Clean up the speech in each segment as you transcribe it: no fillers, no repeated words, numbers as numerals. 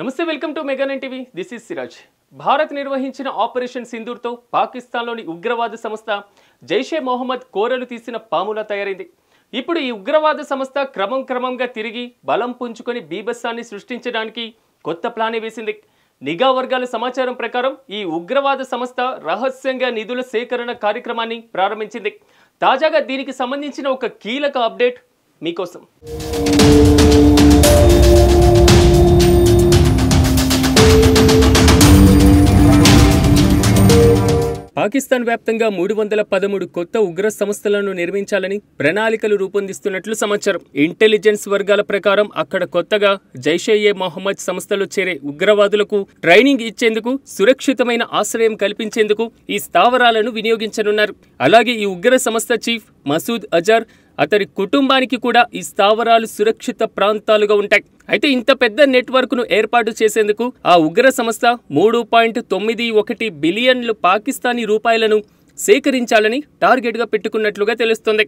నమస్తే, welcome to mega nine TV. This is Siraj. Bharat నిర్వహించిన operation సింధూర్తో పాకిస్తాన్లోని ఉగ్రవాద సంస్థ జైషే మొహమ్మద్ కోరలు తీసిన పాములా తయారైంది. ఇప్పుడు ఈ ఉగ్రవాద సంస్థ క్రమంగా తిరిగి బలం పుంజుకొని బీభత్సాన్ని సృష్టించడానికి కొత్త ప్లానే వేసింది. నిఘా వర్గాల సమాచారం ప్రకారం ఈ ఉగ్రవాద సంస్థ రహస్యంగా నిధుల సేకరణ కార్యక్రమాన్ని ప్రారంభించింది. తాజాగా దీనికి సంబంధించిన ఒక కీలక అప్డేట్ మీకోసం. పాకిస్తాన్ వ్యాప్తంగా 313 కొత్త ఉగ్ర సంస్థలను నిర్మించాలని ప్రణాళికలు రూపొందిస్తున్నట్లు సమాచారం. ఇంటెలిజెన్స్ వర్గాల ప్రకారం అక్కడ కొత్తగా జైషే మొహమ్మద్ సంస్థలో చేరే ఉగ్రవాదులకు ట్రైనింగ్ ఇచ్చేందుకు, సురక్షితమైన ఆశ్రయం కల్పించేందుకు ఈ స్థావరాలను వినియోగించనున్నారు. అలాగే ఈ ఉగ్ర సంస్థ చీఫ్ మసూద్ అజర్, అతడి కుటుంబానికి కూడా ఈ స్థావరాలు సురక్షిత ప్రాంతాలుగా ఉంటాయి. అయితే ఇంత పెద్ద నెట్వర్క్ను ఏర్పాటు చేసేందుకు ఆ ఉగ్ర సంస్థ 3.91 బిలియన్లు పాకిస్తానీ రూపాయలను సేకరించాలని టార్గెట్గా పెట్టుకున్నట్లుగా తెలుస్తోంది.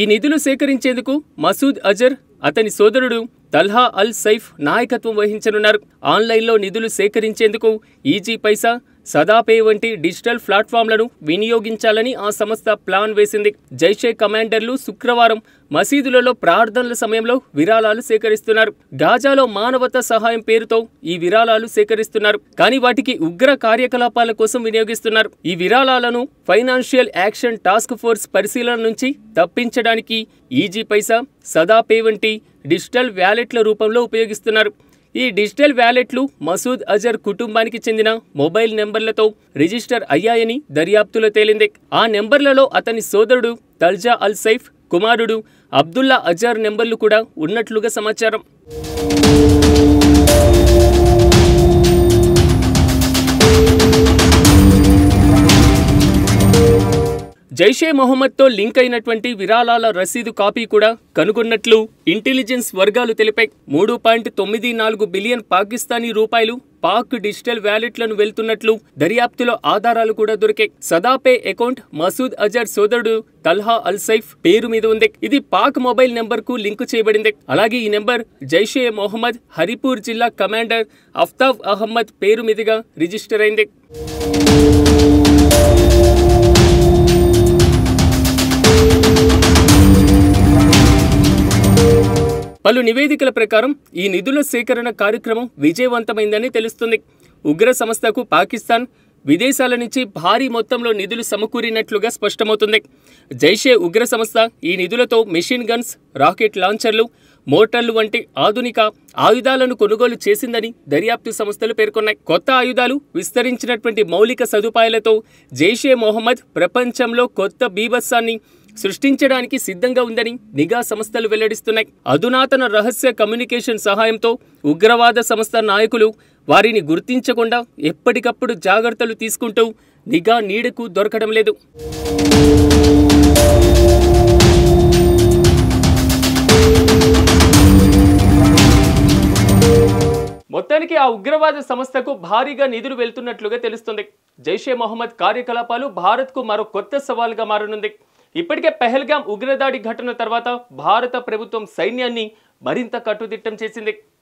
ఈ నిధులు సేకరించేందుకు మసూద్ అజర్, అతని సోదరుడు తల్హా అల్ సైఫ్ నాయకత్వం వహించనున్నారు. ఆన్లైన్లో నిధులు సేకరించేందుకు ఈజీ పైసా, సదాపే వంటి డిజిటల్ ప్లాట్ఫామ్లను వినియోగించాలని ఆ సంస్థ ప్లాన్ వేసింది. జైషే కమాండర్లు శుక్రవారం మసీదులలో ప్రార్థనల సమయంలో విరాళాలు సేకరిస్తున్నారు. గాజాలో మానవతా సహాయం పేరుతో ఈ విరాళాలు సేకరిస్తున్నారు, కానీ వాటికి ఉగ్ర కార్యకలాపాల కోసం వినియోగిస్తున్నారు. ఈ విరాళాలను ఫైనాన్షియల్ యాక్షన్ టాస్క్ ఫోర్స్ పరిశీలన నుంచి తప్పించడానికి ఈజీ పైసా, సదాపే వంటి డిజిటల్ వ్యాలెట్ల రూపంలో ఉపయోగిస్తున్నారు. ఈ డిజిటల్ వ్యాలెట్లు మసూద్ అజర్ కుటుంబానికి చెందిన మొబైల్ నెంబర్లతో రిజిస్టర్ అయ్యాయని దర్యాప్తులో తేలింది. ఆ నెంబర్లలో అతని సోదరుడు తల్జా అల్ సైఫ్, కుమారుడు అబ్దుల్లా అజర్ నెంబర్లు కూడా ఉన్నట్లుగా సమాచారం. జైషే మొహమ్మద్తో లింక్ అయినటువంటి విరాళాల రసీదు కాపీ కూడా కనుగొన్నట్లు ఇంటెలిజెన్స్ వర్గాలు తెలిపాయి. 3.94 బిలియన్ పాకిస్తానీ రూపాయలు పాక్ డిజిటల్ వ్యాలెట్లను వెళ్తున్నట్లు దర్యాప్తులో ఆధారాలు కూడా దొరికాయి. సదాపే అకౌంట్ మసూద్ అజర్ సోదరుడు తల్హా అల్ సైఫ్ పేరు మీద ఉంది. ఇది పాక్ మొబైల్ నెంబర్ కు లింక్ చేయబడింది. అలాగే ఈ నెంబర్ జైషే మొహమ్మద్ హరిపూర్ జిల్లా కమాండర్ అఫ్తాబ్ అహ్మద్ పేరు మీదుగా రిజిస్టర్ అయింది. పలు నివేదికల ప్రకారం ఈ నిధుల సేకరణ కార్యక్రమం విజయవంతమైందని తెలుస్తుంది. ఉగ్ర సంస్థకు పాకిస్తాన్ విదేశాల నుంచి భారీ మొత్తంలో నిధులు సమకూరినట్లుగా స్పష్టమవుతుంది. జైషే ఉగ్ర సంస్థ ఈ నిధులతో మెషిన్ గన్స్, రాకెట్ లాంచర్లు, మోటార్లు వంటి ఆధునిక ఆయుధాలను కొనుగోలు చేసిందని దర్యాప్తు సంస్థలు పేర్కొన్నాయి. కొత్త ఆయుధాలు, విస్తరించినటువంటి మౌలిక సదుపాయాలతో జైషే మొహమ్మద్ ప్రపంచంలో కొత్త బీభత్సాన్ని సృష్టించడానికి సిద్ధంగా ఉందని నిఘా సంస్థలు వెల్లడిస్తున్నాయి. అధునాతన రహస్య కమ్యూనికేషన్ సహాయంతో ఉగ్రవాద సంస్థ నాయకులు వారిని గుర్తించకుండా ఎప్పటికప్పుడు జాగ్రత్తలు తీసుకుంటూ నిఘా నీడకు దొరకడం లేదు. మొత్తానికి ఆ ఉగ్రవాద సంస్థకు భారీగా నిధులు వెళ్తున్నట్లుగా తెలుస్తుంది. జైషే మొహమ్మద్ కార్యకలాపాలు భారత్కు మరో కొత్త సవాల్గా మారనుంది. ఇప్పటికే పెహల్గాం ఉగ్రదాడి ఘటన తర్వాత భారత ప్రభుత్వం సైన్యాన్ని మరింత కట్టుదిట్టం చేసింది.